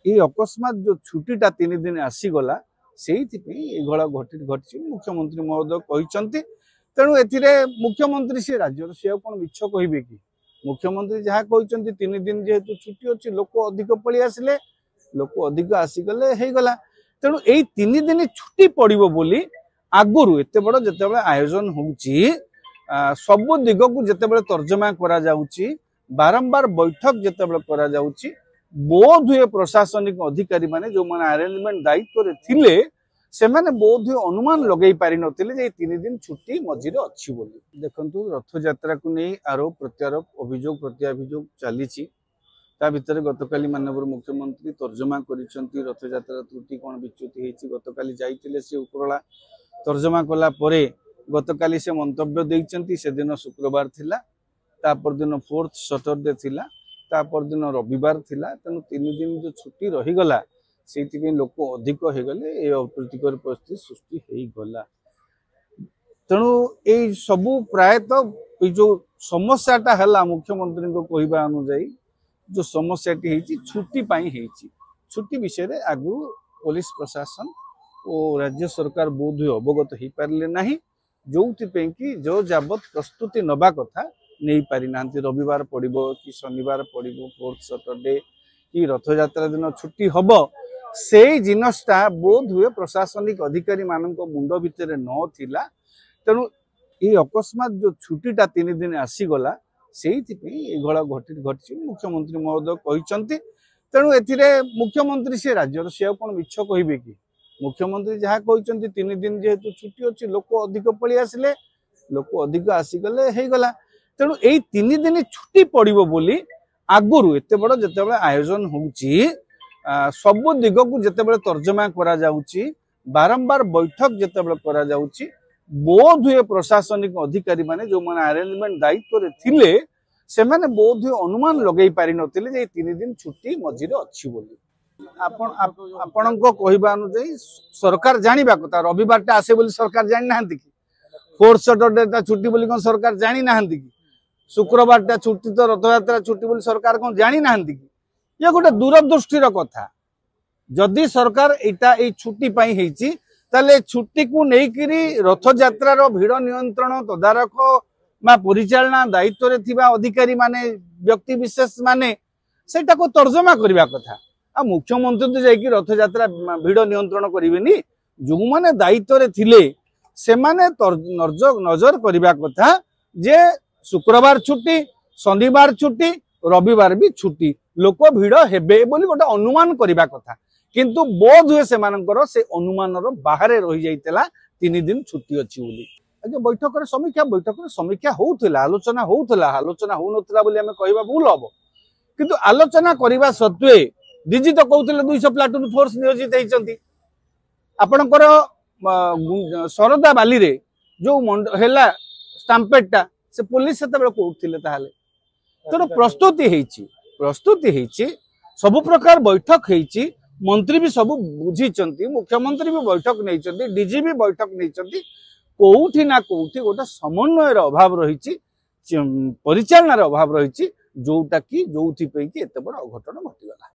ये अकस्मात जो छुट्टीटा 3 दिन आसीगला से घटी मुख्यमंत्री महोदय कहते तेणु ए मुख्यमंत्री सी राज्य सी कौन मिछ कहे कि मुख्यमंत्री जहाँ कहते 3 दिन जेहेतु छुट्टी अच्छी लोक अधिक पलि आसिले लोक अधिक आसीगले होगला तेणु यही 3 दिन छुट्टी पड़ो बोली आगुरी एत बड़ जिते आयोजन होची सबु दिग को जिते तर्जमा करा जाउची बारंबार बैठक जिते करा जाउची बोध हुए प्रशासनिक अधिकारी माने जो माने अरेंजमेंट दायित्व रे थिले से माने बोध हुए अनुमान लगई पारि नथिले जे 3 दिन छुट्टी मझिरे अछि बोली देखंतु रथ यात्रा को नहीं आरोप प्रत्यारोप अभियोग प्रत्याभियोग चलीची ता भितर गतकाली माननीय मुख्यमंत्री तर्जमा करिसंती रथ यात्रा त्रुटि कोन विच्युति हेछि गतकाली जाइतिले से उपरला तर्जमा कला परे गतकाली से मंतव्य देइचंती से दिन शुक्रवार थिला तापर दिन 4th सैटरडे थिला तापर दिन रविवार थिला तेणु 3 दिन जो छुट्टी रहीगला से लोक अधिक हो गले ये अप्रीतिकर परिस्थिति सृष्टि हो गला तेणु ये सबू प्रायतः जो समस्याटा है मुख्यमंत्री को कहवा अनुजाई जो समस्याटी छुट्टी छुट्टी विषय रे आगु पुलिस प्रशासन और राज्य सरकार बोध अवगत हो पारे ना जो कि जो जाबत प्रस्तुति नबा कथा नहीं पारि ना रविवार पड़ो कि शनिवार पड़ो 4th सैटरडे कि रथ यात्रा दिन छुट्टी हम से जिनसटा बोध हुए प्रशासनिक अधिकारी मान मुंड भितर नथिला तेणु ये अकस्मात जो छुट्टीटा 3 दिन आसीगला से घटी मुख्यमंत्री महोदय कहते तेणु ए मुख्यमंत्री सी राज्य सी कौन मिछ कहे कि मुख्यमंत्री जहाँ कहते 3 दिन जेहेतु छुट्टी अच्छी लोक अधिक पलि आसिले लोक अधिक आसीगले होगला तेणु यही 3 दिन छुट्टी पड़ो बोली आगुरी एत बड़ जिते आयोजन होची सबु दिग को जिते तर्जमा करा जाउची बारंबार बैठक जिते करा जाउची बोध हुए प्रशासनिक अधिकारी माने जो माने अरेंजमेंट दायित्व रे थिले से माने बोध हुए अनुमान लगई पारि नथिले जे 3 दिन छुट्टी मझिरे अछि बोली आपण को कहबा अनुसार सरकार जानिबा कथा रविवारटा आसे बोली सरकार जानि नाहंती कि 4th सैटरडे छुट्टी बोली कोन सरकार जानि नाहंती कि शुक्रवार छुट्टी तो रथ यात्रा छुट्टी बोली सरकार कौन जानी ना कि ये गोटे दूरदृष्टिर कथा जदि सरकार एटा ए छुट्टी पाई हेची ताले छुट्टी को लेकिन रथ यात्रार भिड़ नियंत्रण तदारख बा परिचालना दायित्व रे थिबा अधिकारी माने व्यक्ति विशेष माने सेटा को तर्जमा करबा कथा आ मुख्यमंत्री तो जाई कि रथ यात्रा भिड़ नियंत्रण करिवेनी जो माने दायित्व रे थिले से माने नजर करबा कथा जे शुक्रवार छुट्टी शनिवार छुट्टी रविवार भी छुट्टी लोक भिड़ हेबे बोली गोटे अनुमान करबा कथा किंतु बोध हुए से अनुमान बाहर रही जाइतला 3 दिन छुट्टी अच्छी बोली आगे बैठक समीक्षा होउथिला आलोचना हो नथिला बोली हमें कहबा भूल हबो किंतु आलोचना करबा सत्वे डीजी तो कहउथिले 200 प्लाटून फोर्स नियोजित हेचंती आपनकर सरदा बाली रे जो हेला स्टैम्पेडटा से पुलिस से कहते तेणु प्रस्तुति सबु प्रकार बैठक होती मंत्री भी सब बुझी मुख्यमंत्री भी बैठक नहीं डीजी भी बैठक नहीं कौटी ना कौटी गोटे समन्वयर अभाव रही परिचालनार अभाव रही जोटा कि जो एत बड़ अघटन घटीगला।